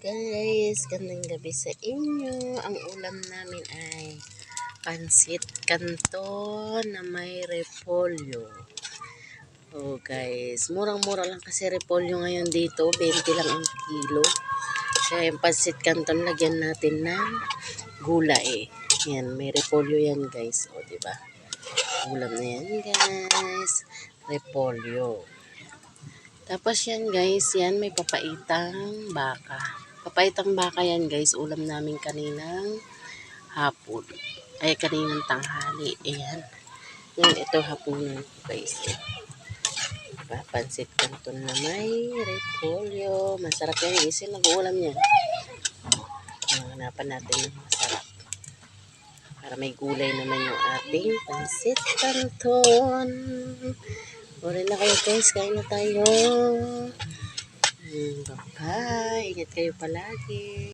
guys, gandang gabi sa inyo. Ang ulam namin ay pansit canton na may repolyo. Oh guys, murang-mura lang kasi repolyo ngayon dito, 20 lang ang kilo. Kaya yung pansit canton lagyan natin ng gulay. Yan, may repolyo yan guys. O diba? Ulam na yan guys. Repolyo. Tapos yan guys, yan may papaitang baka. Papaitang baka yan guys, ulam namin kaninang hapon. Ay kaninang tanghali. Ayan. Yan, ito hapunan ko guys. Diba? Pansit canton na may repolyo. Masarap yan guys, yung nag-uulam yan. Hanapan natin ng masarap. Para may gulay naman yung ating pansit canton. Uri na kayo guys, kain na tayo. Bye-bye. Ingat kayo palagi.